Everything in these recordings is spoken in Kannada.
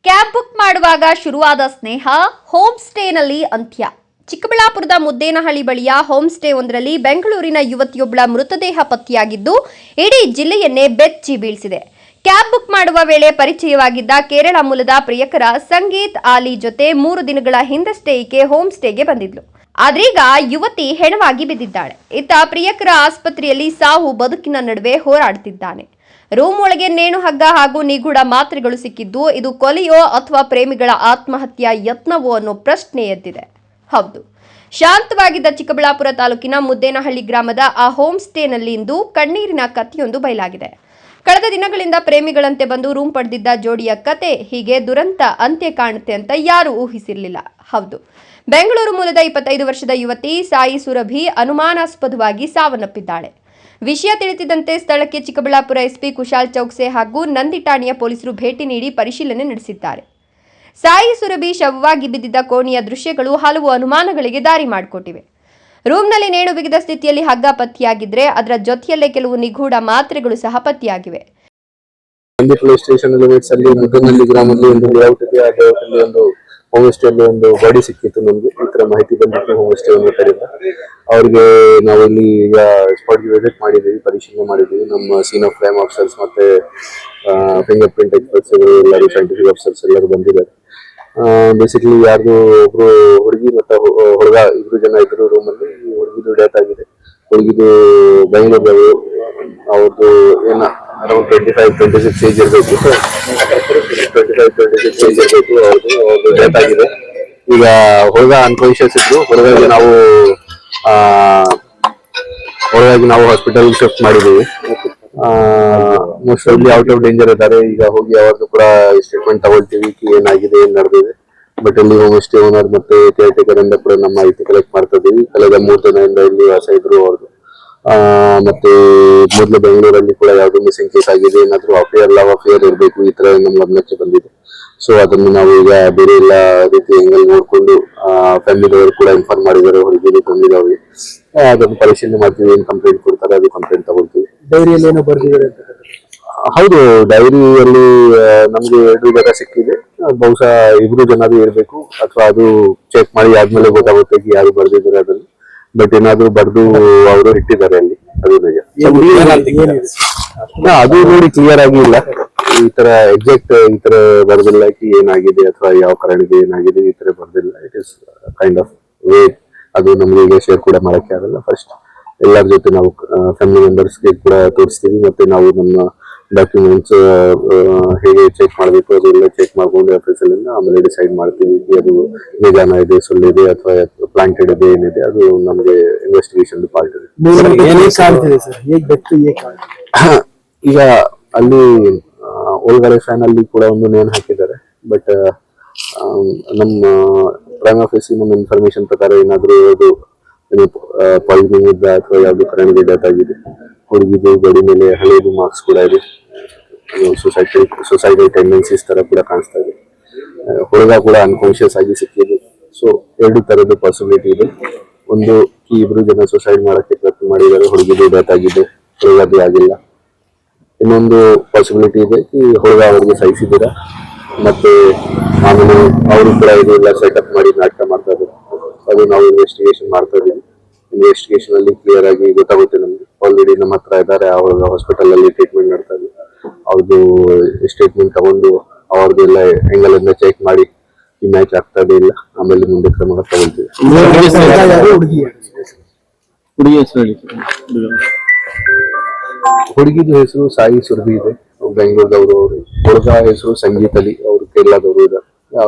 ಕ್ಯಾಬ್ ಬುಕ್ ಮಾಡುವಾಗ ಶುರುವಾದ ಸ್ನೇಹ ಹೋಮ್ ಸ್ಟೇನಲ್ಲಿ ಅಂತ್ಯ. ಚಿಕ್ಕಬಳ್ಳಾಪುರದ ಮುದ್ದೇನಹಳ್ಳಿ ಬಳಿಯ ಹೋಮ್ ಸ್ಟೇ ಒಂದರಲ್ಲಿ ಬೆಂಗಳೂರಿನ ಯುವತಿಯೊಬ್ಬಳ ಮೃತದೇಹ ಪತ್ತೆಯಾಗಿದ್ದು ಇಡೀ ಜಿಲ್ಲೆಯನ್ನೇ ಬೆಚ್ಚಿ ಬೀಳಿಸಿದೆ. ಕ್ಯಾಬ್ ಬುಕ್ ಮಾಡುವ ವೇಳೆ ಪರಿಚಯವಾಗಿದ್ದ ಕೇರಳ ಮೂಲದ ಪ್ರಿಯಕರ ಸಂಗೀತ್ ಆಲಿ ಜೊತೆ 3 ದಿನಗಳ ಹಿಂದಷ್ಟೇ ಈಕೆ ಹೋಮ್ ಸ್ಟೇಗೆ ಬಂದಿದ್ಲು. ಆದ್ರೀಗ ಯುವತಿ ಹೆಣವಾಗಿ ಬಿದ್ದಿದ್ದಾಳೆ. ಇತ್ತ ಪ್ರಿಯಕರ ಆಸ್ಪತ್ರೆಯಲ್ಲಿ ಸಾವು ಬದುಕಿನ ನಡುವೆ ಹೋರಾಡುತ್ತಿದ್ದಾನೆ. ರೂಮ್ ಒಳಗೆ ನೇಣು ಹಗ್ಗ ಹಾಗೂ ನಿಗೂಢ ಮಾತ್ರೆಗಳು ಸಿಕ್ಕಿದ್ದು ಇದು ಕೊಲೆಯೋ ಅಥವಾ ಪ್ರೇಮಿಗಳ ಆತ್ಮಹತ್ಯಾ ಯತ್ನವೋ ಅನ್ನೋ ಪ್ರಶ್ನೆ ಎದ್ದಿದೆ. ಹೌದು, ಶಾಂತವಾಗಿದ್ದ ಚಿಕ್ಕಬಳ್ಳಾಪುರ ತಾಲೂಕಿನ ಮುದ್ದೇನಹಳ್ಳಿ ಗ್ರಾಮದ ಆ ಹೋಮ್ ಸ್ಟೇನಲ್ಲಿ ಇಂದು ಕಣ್ಣೀರಿನ ಕಥೆಯೊಂದು ಬಯಲಾಗಿದೆ. ಕಳೆದ ದಿನಗಳಿಂದ ಪ್ರೇಮಿಗಳಂತೆ ಬಂದು ರೂಮ್ ಪಡೆದಿದ್ದ ಜೋಡಿಯ ಕತೆ ಹೀಗೆ ದುರಂತ ಅಂತ್ಯ ಕಾಣುತ್ತೆ ಅಂತ ಯಾರೂ ಊಹಿಸಿರಲಿಲ್ಲ. ಹೌದು, ಬೆಂಗಳೂರು ಮೂಲದ 25 ವರ್ಷದ ಯುವತಿ ಸಾಯಿ ಸುರಭಿ ಅನುಮಾನಾಸ್ಪದವಾಗಿ ಸಾವನ್ನಪ್ಪಿದ್ದಾಳೆ. ವಿಷಯ ತಿಳಿಸಿದಂತೆ ಸ್ಥಳಕ್ಕೆ ಚಿಕ್ಕಬಳ್ಳಾಪುರ ಎಸ್ಪಿ ಕುಶಾಲ್ ಚೌಕ್ಸೆ ಹಾಗೂ ನಂದಿ ಠಾಣೆಯ ಪೊಲೀಸರು ಭೇಟಿ ನೀಡಿ ಪರಿಶೀಲನೆ ನಡೆಸಿದ್ದಾರೆ. ಸಾಯಿ ಸುರಭಿ ಶವವಾಗಿ ಬಿದ್ದಿದ್ದ ಕೋಣೆಯ ದೃಶ್ಯಗಳು ಹಲವು ಅನುಮಾನಗಳಿಗೆ ದಾರಿ ಮಾಡಿಕೊಟ್ಟಿವೆ. ರೂಮ್ನಲ್ಲಿ ನೇಣು ಬಿಗಿದ ಸ್ಥಿತಿಯಲ್ಲಿ ಹಗ್ಗ ಪತ್ತೆಯಾಗಿದ್ರೆ ಅದರ ಜೊತೆಯಲ್ಲೇ ಕೆಲವು ನಿಗೂಢ ಮಾತ್ರೆಗಳು ಸಹ ಪತ್ತೆಯಾಗಿವೆ. ಪೊಲೀಸ್ ಸ್ಟೇಷನ್ ಮುದ್ದೇನಹಳ್ಳಿ ಗ್ರಾಮದಲ್ಲಿ ಒಂದು ಲೇಔಟ್ ಇದೆ. ಆ ಲೇಔಟ್ ಒಂದು ಹೋಮ್ ಸ್ಟೇ ಒಂದು ಬಾಡಿ ಸಿಕ್ಕಿತ್ತು. ನಮ್ಗೆ ಈ ತರ ಮಾಹಿತಿ ಬಂದಿತ್ತು ಹೋಮ್ ಸ್ಟೇ ಒಂದು ಕಡೆಯಿಂದ. ಅವ್ರಿಗೆ ನಾವು ಇಲ್ಲಿ ಈಗ ಸ್ಪಾಟ್ ವಿಸಿಟ್ ಮಾಡಿದ್ದೀವಿ, ಪರಿಶೀಲನೆ ಮಾಡಿದ್ದೀವಿ. ನಮ್ಮ ಸೀನ್ ಆಫ್ ಕ್ರೈಮ್ ಆಫೀಸರ್ಸ್ ಮತ್ತೆ ಫಿಂಗರ್ ಪ್ರಿಂಟ್ ಎಕ್ಸ್ಪರ್ಟ್ಸ್ ಎಲ್ಲರೂ, ಸೈಂಟಿಫಿಕ್ ಆಫೀಸರ್ಸ್ ಎಲ್ಲರೂ ಬಂದಿದ್ದಾರೆ. ಬೇಸಿಕಲಿ ಯಾರ್ದು ಒಬ್ರು ಹುಡುಗಿ ಮತ್ತೆ ಹುಡುಗ 2 ಜನ ಇದ್ರು ರೂಮಲ್ಲಿ. ಹುಡುಗಿದು ಡೆತ್ ಆಗಿದೆ. ಹುಡುಗಿದು ಬೆಂಗಳೂರು, ಅವ್ರದ್ದು ಏನ ಅರೌಂಡ್ 25-26 ಏಜ್ ಇರಬೇಕು. 25-26 ಏಜ್ ಇರಬೇಕು. ಅವ್ರದ್ದು ಡೆತ್ ಆಗಿದೆ. ಈಗ ಹುಡುಗ ಅನ್ಕಾನ್ಶಿಯಸ್ ಇದ್ರು. ಹುಡುಗಾಗಿ ನಾವು ಹಾಸ್ಪಿಟಲ್ ಶಿಫ್ಟ್ ಮಾಡಿದ್ದೀವಿ. ಮೋಸ್ಟ್ ಔಟ್ ಆಫ್ ಡೇಂಜರ್ ಇದ್ದಾರೆ. ಈಗ ಹೋಗಿ ಅವ್ರದ್ದು ಕೂಡ ಸ್ಟೇಟ್ಮೆಂಟ್ ತಗೊಳ್ತೀವಿ, ಏನಾಗಿದೆ, ಏನ್ ನಡೆದಿದೆ. ಬಟ್ ಇಲ್ಲಿ ಹೋಮ್ ಸ್ಟೇ ಓನರ್ ಮತ್ತೆ ಕೇರ್ ಟೇಕರ್ ಇಂದ ಕೂಡ ನಮ್ಮ ಮಾಹಿತಿ ಕಲೆಕ್ಟ್ ಮಾಡ್ತಾ ಇದ್ದೀವಿ. ಕಳೆದ 3 ದಿನದಿಂದ ಇಲ್ಲಿ ವಾಸ ಇದ್ರು ಅವ್ರದ್ದು. ಮತ್ತೆ ಮೊದಲು ಬೆಂಗಳೂರಲ್ಲಿ ಕೂಡ ಯಾವ್ದು ಮಿಸ್ಸಿಂಗ್ ಕೇಸ್ ಆಗಿದೆ, ಏನಾದ್ರು ಅಫೇರ್ ಇರಬೇಕು, ಈ ತರ ನಮ್ಮ ಗಮನಕ್ಕೆ ಬಂದಿದೆ. ಸೊ ಅದನ್ನು ನಾವು ಈಗ ಬೇರೆ ಎಲ್ಲ ರೀತಿ ಹೆಂಗಲ್ಲಿ ನೋಡ್ಕೊಂಡು ಫ್ಯಾಮಿಲಿಯವರು ಕೂಡ ಇನ್ಫಾರ್ಮ್ ಮಾಡಿದ್ದಾರೆ. ಹುಡುಗಿಗೆ ಬಂದಿದ್ದಾವೆ, ಅದನ್ನು ಪರಿಶೀಲನೆ ಮಾಡ್ತೀವಿ. ಏನ್ ಕಂಪ್ಲೇಂಟ್ ಕೊಡ್ತಾರೆ ಅದು ಕಂಪ್ಲೇಂಟ್ ತಗೊಳ್ತೀವಿ. ಡೈರಿಯಲ್ಲಿ ಏನೋ ಬರ್ದಿದ್ದಾರೆ ಅಂತ? ಹೌದು, ಡೈರಿಯಲ್ಲಿ ನಮ್ಗೆ 2 ಜಾಗ ಸಿಕ್ಕಿದೆ. ಬಹುಶಃ 2 ಜನರು ಇರಬೇಕು, ಅಥವಾ ಅದು ಚೆಕ್ ಮಾಡಿ ಆದ್ಮೇಲೆ ಗೊತ್ತಾಗುತ್ತೆ ಯಾರು ಬರ್ದಿದ್ದಾರೆ ಅದನ್ನು. ಬಟ್ ಏನಾದ್ರು ಬರ್ದು ಅವರು ಇಟ್ಟಿದ್ದಾರೆ ಅಲ್ಲಿ, ಅದು ನಿಜ. ಅದು ನೋಡಿ ಕ್ಲಿಯರ್ ಆಗಿ ಇಲ್ಲ. ಈ ತರ ಎಕ್ಸಾಕ್ಟ್ ಈ ತರ ಬರ್ದಿಲ್ಲ ಏನಾಗಿದೆ ಅಥವಾ ಯಾವ ಕಾರಣಕ್ಕೆ ಏನಾಗಿದೆ ಈ ತರ ಬರ್ದಿಲ್ಲ. It is kind of wait. ಅದು ನಮ್ಗೆ ಈಗ ಶೇರ್ ಕೂಡ ಮಾಡಕ್ಕೆ ಆಗಲ್ಲ. ಫಸ್ಟ್ ಎಲ್ಲರ ಜೊತೆ ನಾವು ಫ್ಯಾಮಿಲಿ ಮೆಂಬರ್ಸ್ಗೆ ಕೂಡ ತೋರಿಸ್ತೀವಿ. ಮತ್ತೆ ನಾವು ನಮ್ಮ ಡಾಕ್ಯುಮೆಂಟ್ಸ್ ಹೇಗೆ ಚೆಕ್ ಮಾಡಬೇಕು ಅದೆಲ್ಲ ಚೆಕ್ ಮಾಡ್ಕೊಂಡು ಆಫೀಸಲ್ಲಿಂದ ಆಮೇಲೆ ಡಿಸೈಡ್ ಮಾಡ್ತೀವಿ. ಅದು ನಿಜಾನ ಇದೆ, ಸುಳ್ಳಿದೆ ಅಥವಾ ಪ್ಲಾಂಟೆಡ್ ಇದೆ, ಏನಿದೆ ಅದು ನಮಗೆ ಇನ್ವೆಸ್ಟಿಗೇಷನ್ ಪಾರ್ಟ್ ಇದೆ. ಈಗ ಅಲ್ಲಿ ಒಳಗಡೆ ಫ್ಯಾನ್ ಅಲ್ಲಿ ಕೂಡ ಒಂದು ನೇಣು ಹಾಕಿದ್ದಾರೆ. ಬಟ್ ನಮ್ಮ ಪ್ರೈಮ್ ಆಫೀಸ್ ನಮ್ಮ ಇನ್ಫಾರ್ಮೇಶನ್ ಪ್ರಕಾರ ಏನಾದ್ರು ಅದು ಪಾಯ್ಸನಿಂಗ್ ಇದ್ದ ಅಥವಾ ಯಾವ್ದು ಕಾರಣಕ್ಕೆ ಡೆತ್ ಆಗಿದೆ. ಹುಡುಗಿದು ಬಾಡಿ ಮೇಲೆ ಹಳೇದು ಮಾರ್ಕ್ಸ್ ಕೂಡ ಇದೆ. ಸೊಸೈಟಲ್ ಟೆಂಡೆನ್ಸೀಸ್ ತರ ಕೂಡ ಕಾಣಿಸ್ತಾ ಇದೆ. ಹುಡುಗ ಕೂಡ ಅನ್ಕಾನ್ಶಿಯಸ್ ಆಗಿ ಸಿಕ್ಕಿದೆ. ಸೊ 2 ತರದ ಪಾಸಿಬಿಲಿಟಿ ಇದೆ. ಒಂದು, ಈ 2 ಜನ ಸುಸೈಡ್ ಮಾಡಕ್ಕೆ ಪ್ರಯತ್ನ ಮಾಡಿದ್ದಾರೆ, ಹುಡುಗಿದು ಡೆತ್ ಆಗಿದೆ, ಹುಡುಗದು ಆಗಿಲ್ಲ. ಇನ್ನೊಂದು ಪಾಸಿಬಿಲಿಟಿ ಇದೆ, ಈ ಹುಡುಗ ಅವ್ರಿಗೆ ಸಹಿಸಿದ್ದೀರಾ, ಮತ್ತೆ ಆಮೇಲೆ ಅವರು ಕೂಡ ಇದೆಲ್ಲ ಸೆಟಪ್ ಮಾಡಿ ನಾಟಕ ಮಾಡ್ತಾ ಇದ್ದಾರೆ. ಅದು ನಾವು ಇನ್ವೆಸ್ಟಿಗೇಷನ್ ಮಾಡ್ತಾ ಇದೀವಿ. ಇನ್ವೆಸ್ಟಿಗೇಷನ್ ಅಲ್ಲಿ ಕ್ಲಿಯರ್ ಆಗಿ ಗೊತ್ತಾಗುತ್ತೆ ನಮ್ಗೆ. ಆಲ್ರೆಡಿ ನಮ್ಮ ಹತ್ರ ಇದ್ದಾರೆ, ಅವ್ರ ಹಾಸ್ಪಿಟಲ್ ಅಲ್ಲಿ ಟ್ರೀಟ್ಮೆಂಟ್ ಮಾಡ್ತಾ ಇದ್ದೀವಿ. ಅವ್ರದ್ದು ಸ್ಟೇಟ್ಮೆಂಟ್ ತಗೊಂಡು ಅವ್ರದ್ದೆಲ್ಲ ಆಂಗಲ್ ಇಂದ ಚೆಕ್ ಮಾಡಿ ಈ ಮ್ಯಾಚ್ ಆಗ್ತದೆ ಇಲ್ಲ, ಆಮೇಲೆ ಮುಂದೆ ಕ್ರಮ ತಗೊಳ್ತೀವಿ. ಹುಡುಗಿದು ಹೆಸರು ಸಾಯಿ ಸುರಭಿ ಇದೆ, ಬೆಂಗಳೂರದವರು. ಅವರು ಹುಡುಗ ಹೆಸರು ಸಂಗೀತ್ ಅಲಿ, ಅವರು ಕೇರಳದವರು ಇದ್ದಾರೆ.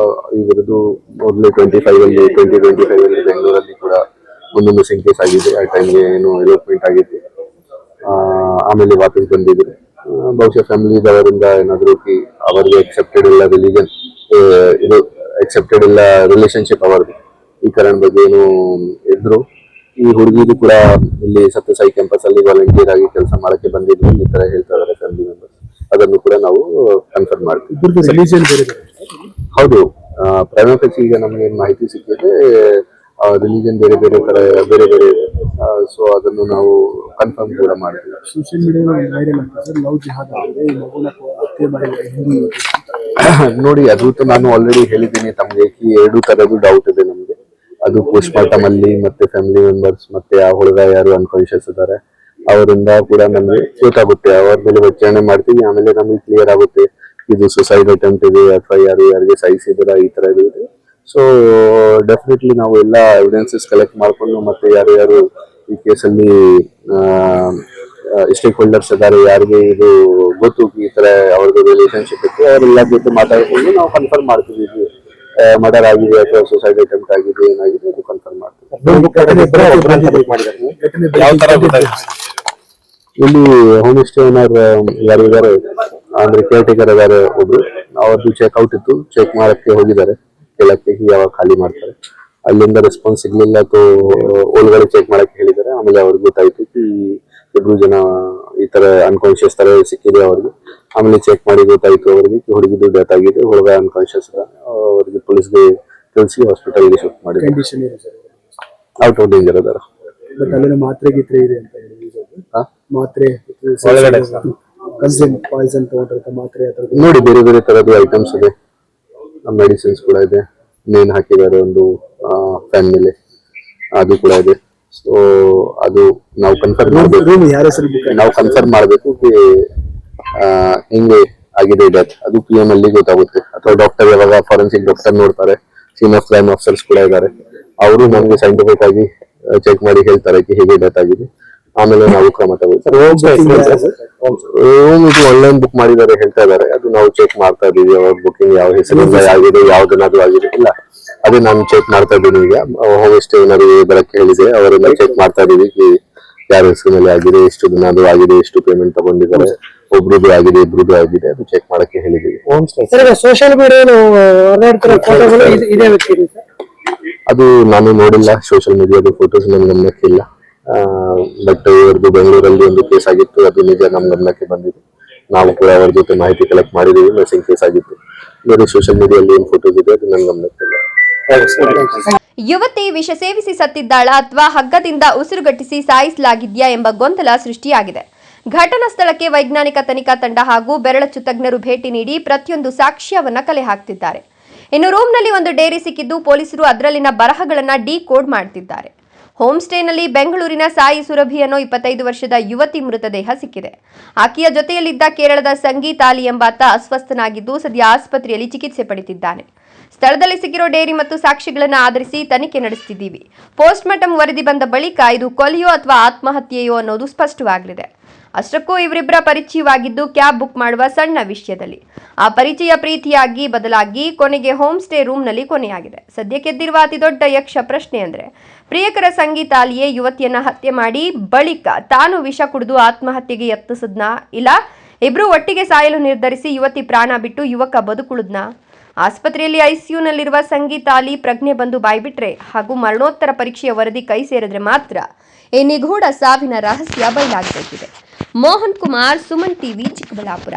ಇವರದ್ದು ಮೊದಲು 2025 ಅಲ್ಲಿ ಬೆಂಗಳೂರಲ್ಲಿ ಕೂಡ ಒಂದು ಮಿಸ್ಸಿಂಗ್ ಕೇಸ್ ಆಗಿದೆ. ಆ ಟೈಮ್ಗೆ ಏನು ಎಲೋಪ್ಮೆಂಟ್ ಆಗಿತ್ತು, ಆಮೇಲೆ ವಾಪಸ್ ಬಂದಿದ್ರು. ಬಹುಶಃ ಫ್ಯಾಮಿಲಿದವರಿಂದ ಏನಾದ್ರು ಅವರಿಗೆ ಅಕ್ಸೆಪ್ಟೆಡ್ ಇಲ್ಲ ರಿಲಿಜನ್, ಇದು ಅಕ್ಸೆಪ್ಟೆಡ್ ಇಲ್ಲ ರಿಲೇಶನ್ಶಿಪ್ ಅವರದ್ದು, ಈ ಕಾರಣ ಬಗ್ಗೆ ಏನು ಇದ್ರು. ಈ ಹುಡುಗಿದು ಕೂಡ ಇಲ್ಲಿ ಸತ್ಯಸಾಯಿ ಕ್ಯಾಂಪಸ್ ಅಲ್ಲಿ ವಾಲಂಟಿಯರ್ ಆಗಿ ಕೆಲಸ ಮಾಡಕ್ಕೆ ಬಂದಿದ್ರು, ಈ ತರ ಹೇಳ್ತಾ ಇದ್ದಾರೆ ಫ್ಯಾಮಿಲಿ ಮೆಂಬರ್ಸ್. ಅದನ್ನು ಕೂಡ ನಾವು ಕನ್ಫರ್ಮ್ ಮಾಡ್ತೀವಿ. ಹೌದು, ಪ್ರೈಮ್ ಆಫೀಸ್ ಈಗ ನಮ್ಗೆ ಮಾಹಿತಿ ಸಿಕ್ಕಿದೆ, ರಿಲಿಜನ್ ಬೇರೆ ಬೇರೆ ಇದೆ. ಸೊ ಅದನ್ನು ನಾವು ಕನ್ಫರ್ಮ್ ಕೂಡ ಮಾಡ್ತೀವಿ. ಸೋಷಿಯಲ್ ಮೀಡಿಯಾ ವೈರಲ್ ಆಗ್ತದೆ, ಲವ್ ಜಿಹಾದ್ ಆಗಿದೆ, ಈ ಮಗುನ ಹತ್ಯೆ ಮಾಡಿದ್ದಾರೆ ಹಿಂದೂ. ನೋಡಿ ಅದು ನಾನು ಆಲ್ರೆಡಿ ಹೇಳಿದ್ದೀನಿ ತಮಗೆ ಈ ಎರಡು ತರದ್ದು ಡೌಟ್ ಇದೆ ನಮ್ಗೆ. ಅದು ಪೋಸ್ಟ್ ಮಾರ್ಟಮ್ ಅಲ್ಲಿ ಮತ್ತೆ ಫ್ಯಾಮಿಲಿ ಮೆಂಬರ್ಸ್ ಮತ್ತೆ ಆ ಹುಡುಗ ಯಾರು ಅನ್ಕಾನ್ಶಿಯಸ್ ಇದ್ದಾರೆ ಅವರಿಂದ ಕೂಡ ನಮ್ಗೆ ಗೊತ್ತಾಗುತ್ತೆ. ಅವ್ರ ಮೇಲೆ ವಿಚಾರಣೆ ಮಾಡ್ತೀವಿ, ಆಮೇಲೆ ನಮ್ಗೆ ಕ್ಲಿಯರ್ ಆಗುತ್ತೆ ಇದು ಸುಸೈಡ್ ಅಟೆಂಪ್ಟ್ ಇದೆ ಅಥವಾ ಯಾರಿಗೆ ಸಾಯಿಸಿದಾರ ಈ ತರ ಇದೆ. ಸೊ ಡೆಫಿನೆಟ್ಲಿ ನಾವು ಎಲ್ಲ ಎವಿಡೆನ್ಸಸ್ ಕಲೆಕ್ಟ್ ಮಾಡ್ಕೊಂಡು ಮತ್ತೆ ಯಾರು ಈ ಕೇಸಲ್ಲಿ ಸ್ಟೇಕ್ ಹೋಲ್ಡರ್ಸ್ ಇದ್ದಾರೆ, ಯಾರಿಗೆ ಇದು ಗೊತ್ತು ಈ ತರ ಅವ್ರದ್ದು ರಿಲೇಶನ್ಶಿಪ್ ಇತ್ತು, ಅವರೆಲ್ಲ ಜೊತೆ ಮಾತಾಡ್ಕೊಂಡು ನಾವು ಕನ್ಫರ್ಮ್ ಮಾಡ್ತೀವಿ ಮರ್ಡರ್ ಆಗಿದೆ ಅಥವಾ ಸುಸೈಡ್ ಅಟೆಂಪ್ಟ್ ಆಗಿದೆ ಏನಾಗಿದೆ ಅದು ಕನ್ಫರ್ಮ್ ಮಾಡ್ತೀವಿ. ಇಲ್ಲಿ ಹೋಮ್ ಸ್ಟೇ ಓನರ್ ಯಾರಿದ್ದಾರೆ ಅಂದ್ರೆ ಕೇರ್ ಟೇಕರ್ ಇದಾರೆ ಒಬ್ರು, ಅವ್ರದ್ದು ಚೆಕ್ಔಟ್ ಇತ್ತು, ಚೆಕ್ ಮಾಡಕ್ಕೆ ಹೋಗಿದ್ದಾರೆ ಕೇಳಕ್ಕೆ ಯಾವಾಗ ಖಾಲಿ ಮಾಡ್ತಾರೆ. ಅಲ್ಲಿಂದ ರೆಸ್ಪಾನ್ಸ್ ಸಿಗ್ಲಿಲ್ಲ ಅಥವಾ ಒಳಗಡೆ ಚೆಕ್ ಮಾಡಕ್ಕೆ ಹೇಳಿದ್ದಾರೆ. ಆಮೇಲೆ ಅವ್ರಿಗೆ ಗೊತ್ತಾಯ್ತು ಈ ಇಬ್ರು ಜನ ಈ ತರ ಅನ್ಕಾನ್ಶಿಯಸ್ ತರ ಸಿಕ್ಕಿದೆ ಅವ್ರಿಗೆ. ಆಮೇಲೆ ಚೆಕ್ ಮಾಡಿ ಗೊತ್ತಾಯ್ತು ಅವ್ರಿಗೆ ಹುಡುಗಿದು ಡೆತ್ ಆಗಿದೆ, ಹುಡುಗ ಅನ್ಕಾನ್ಶಿಯಸ್ ಅವ್ರಿಗೆ ಪೊಲೀಸ್ಗೆ ತಿಳಿಸಿ ಹಾಸ್ಪಿಟಲ್ಗೆ ಶಿಫ್ಟ್ ಮಾಡಿದ್ದಾರೆ. ಔಟ್ ಆಫ್ ಡೇಂಜರ್ ಅದಾರ. ಮಾತ್ರೆ ಗೀತ್ರೆ ಇದೆ ಅಂತ ಮಾತ್ರೆ ಮಾತ್ರೆ ನೋಡಿ ಬೇರೆ ಬೇರೆ ತರದ್ದು ಐಟಮ್ಸ್ ಇದೆ, ಮೆಡಿಸಿನ್ಸ್ ಕೂಡ ಇದೆ, ನೇನ್ ಹಾಕಿದ್ದಾರೆ ಒಂದು ಫ್ಯಾನ್ ಮೇಲೆ ಅದು ಕೂಡ ಇದೆ. ಸೊ ಅದು ನಾವು ಕನ್ಫರ್ಮ್ ಮಾಡಬೇಕು ಹೆಂಗೆ ಆಗಿದೆ ಡೆತ್, ಅದು PM ಅಲ್ಲಿ ಗೊತ್ತಾಗುತ್ತೆ ಅಥವಾ ಡಾಕ್ಟರ್ ಯಾವಾಗ ಫಾರೆನ್ಸಿಕ್ ಡಾಕ್ಟರ್ ನೋಡ್ತಾರೆ, ಸೀನ್ ಆಫ್ ಕ್ರೈಮ್ ಆಫೀಸರ್ಸ್ ಕೂಡ ಇದ್ದಾರೆ, ಅವರು ನಮ್ಗೆ ಸೈಂಟಿಫಿಕ್ ಆಗಿ ಚೆಕ್ ಮಾಡಿ ಹೇಳ್ತಾರೆ ಹೇಗೆ ಡೆತ್ ಆಗಿದೆ. ಆಮೇಲೆ ನಾವು ಕ್ರಮ ತಗೋತೀವಿ. ರೂಮ್ ಇದು ಆನ್ಲೈನ್ ಬುಕ್ ಮಾಡಿದ್ದಾರೆ ಹೇಳ್ತಾ ಇದ್ದಾರೆ, ಅದು ನಾವು ಚೆಕ್ ಮಾಡ್ತಾ ಇದೀವಿ. ಅವ್ರ ಬುಕಿಂಗ್ ಯಾವ ಹೆಸರಿಂದ ಆಗಿದೆ ಯಾವ್ದನ್ನಾದ್ರೂ ಆಗಿದೆ ಇಲ್ಲ ಅದೇ ನಾನು ಚೆಕ್ ಮಾಡ್ತಾ ಇದ್ದೀನಿ. ಈಗ ಹೋಮ್ ಸ್ಟೇ ಏನಾದ್ರು ಬರಕ್ಕೆ ಹೇಳಿದೆ ಅವರೆಲ್ಲ ಚೆಕ್ ಮಾಡ್ತಾ ಇದೀವಿ ಯಾರ ಹೆಸರು ಮೇಲೆ ಆಗಿದೆ, ಎಷ್ಟು ದಿನ ಅದು ಆಗಿದೆ, ಎಷ್ಟು ಪೇಮೆಂಟ್ ತಗೊಂಡಿದ್ದಾರೆ, ಒಬ್ರದ್ದು ಆಗಿದೆ ಇಬ್ರದ್ದು ಆಗಿದೆ, ಅದು ಚೆಕ್ ಮಾಡಕ್ಕೆ ಹೇಳಿದೀವಿ. ಸೋಷಿಯಲ್ ಮೀಡಿಯಾ ಅದು ನಾನು ನೋಡಿಲ್ಲ, ಸೋಷಿಯಲ್ ಮೀಡಿಯಾದ ಫೋಟೋಸ್ ನಮ್ ಗಮನಕ್ಕೆ ಇಲ್ಲ. ಬಟ್ ಇವ್ರದ್ದು ಬೆಂಗಳೂರಲ್ಲಿ ಒಂದು ಕೇಸ್ ಆಗಿತ್ತು, ಅದು ನಿಜ ನಮ್ ಗಮನಕ್ಕೆ ಬಂದಿದೆ. ನಾವು ಕೂಡ ಅವ್ರ ಜೊತೆ ಮಾಹಿತಿ ಕಲೆಕ್ಟ್ ಮಾಡಿದೀವಿ, ಮಿಸ್ಸಿಂಗ್ ಕೇಸ್ ಆಗಿತ್ತು. ನೋಡಿ ಸೋಷಿಯಲ್ ಮೀಡಿಯಲ್ಲಿ ಏನ್ ಫೋಟೋಸ್ ಇದೆ ಅದು ನಮ್ ಗಮನಕ್ಕೆ ಇಲ್ಲ. ಯುವತಿ ವಿಷ ಸೇವಿಸಿ ಸತ್ತಿದ್ದಾಳ ಅಥವಾ ಹಗ್ಗದಿಂದ ಉಸಿರುಗಟ್ಟಿಸಿ ಸಾಯಿಸಲಾಗಿದ್ಯಾ ಎಂಬ ಗೊಂದಲ ಸೃಷ್ಟಿಯಾಗಿದೆ. ಘಟನಾ ಸ್ಥಳಕ್ಕೆ ವೈಜ್ಞಾನಿಕ ತನಿಖಾ ತಂಡ ಹಾಗೂ ಬೆರಳಚ್ಚು ತಜ್ಞರು ಭೇಟಿ ನೀಡಿ ಪ್ರತಿಯೊಂದು ಸಾಕ್ಷ್ಯವನ್ನ ಕಲೆ ಹಾಕ್ತಿದ್ದಾರೆ. ಇನ್ನು ರೂಮ್ನಲ್ಲಿ ಒಂದು ಡೇರಿ ಸಿಕ್ಕಿದ್ದು ಪೊಲೀಸರು ಅದರಲ್ಲಿನ ಬರಹಗಳನ್ನ ಡಿಕೋಡ್ ಮಾಡ್ತಿದ್ದಾರೆ. ಹೋಮ್ ಸ್ಟೇನಲ್ಲಿ ಬೆಂಗಳೂರಿನ ಸಾಯಿ ಸುರಭಿ ಅನ್ನೋ 25 ವರ್ಷದ ಯುವತಿ ಮೃತದೇಹ ಸಿಕ್ಕಿದೆ. ಆಕೆಯ ಜೊತೆಯಲ್ಲಿದ್ದ ಕೇರಳದ ಸಂಗೀತಾಲಿ ಎಂಬಾತ ಅಸ್ವಸ್ಥನಾಗಿದ್ದು ಸದ್ಯ ಆಸ್ಪತ್ರೆಯಲ್ಲಿ ಚಿಕಿತ್ಸೆ ಪಡೆದಿದ್ದಾನೆ. ಸ್ಥಳದಲ್ಲಿ ಸಿಕ್ಕಿರೋ ಡೇರಿ ಮತ್ತು ಸಾಕ್ಷಿಗಳನ್ನು ಆಧರಿಸಿ ತನಿಖೆ ನಡೆಸುತ್ತಿದ್ದೀವಿ. ಪೋಸ್ಟ್ ಮಾರ್ಟಮ್ ವರದಿ ಬಂದ ಬಳಿಕ ಇದು ಕೊಲೆಯೋ ಅಥವಾ ಆತ್ಮಹತ್ಯೆಯೋ ಅನ್ನೋದು ಸ್ಪಷ್ಟವಾಗಲಿದೆ. ಅಷ್ಟಕ್ಕೂ ಇವರಿಬ್ಬರ ಪರಿಚಯವಾಗಿದ್ದು ಕ್ಯಾಬ್ ಬುಕ್ ಮಾಡುವ ಸಣ್ಣ ವಿಷಯದಲ್ಲಿ. ಆ ಪರಿಚಯ ಪ್ರೀತಿಯಾಗಿ ಬದಲಾಗಿ ಕೊನೆಗೆ ಹೋಮ್ ಸ್ಟೇ ರೂಮ್ನಲ್ಲಿ ಕೊನೆಯಾಗಿದೆ. ಸದ್ಯಕ್ಕೆದ್ದಿರುವ ಅತಿ ದೊಡ್ಡ ಯಕ್ಷ ಪ್ರಶ್ನೆ ಅಂದ್ರೆ ಪ್ರಿಯಕರ ಸಂಗೀತಾಲಿಯೇ ಯುವತಿಯನ್ನ ಹತ್ಯೆ ಮಾಡಿ ಬಳಿಕ ತಾನು ವಿಷ ಕುಡಿದು ಆತ್ಮಹತ್ಯೆಗೆ ಯತ್ನಿಸಿದ್ನಾ, ಇಲ್ಲ ಇಬ್ರು ಒಟ್ಟಿಗೆ ಸಾಯಲು ನಿರ್ಧರಿಸಿ ಯುವತಿ ಪ್ರಾಣ ಬಿಟ್ಟು ಯುವಕ ಬದುಕುಳಿದ್ನಾ? ಆಸ್ಪತ್ರೆಯಲ್ಲಿ ಐಸಿಯುನಲ್ಲಿರುವ ಸಂಗೀತಾಲಿ ಪ್ರಜ್ಞೆ ಬಂದು ಬಾಯ್ಬಿಟ್ರೆ ಹಾಗೂ ಮರಣೋತ್ತರ ಪರೀಕ್ಷೆಯ ವರದಿ ಕೈ ಸೇರಿದ್ರೆ ಮಾತ್ರ ಈ ನಿಗೂಢ ಸಾವಿನ ರಹಸ್ಯ ಬಯಲಾಗಬೇಕಿದೆ. ಮೋಹನ್ ಕುಮಾರ್, ಸುಮನ್ ಟಿವಿ, ಚಿಕ್ಕಬಳ್ಳಾಪುರ.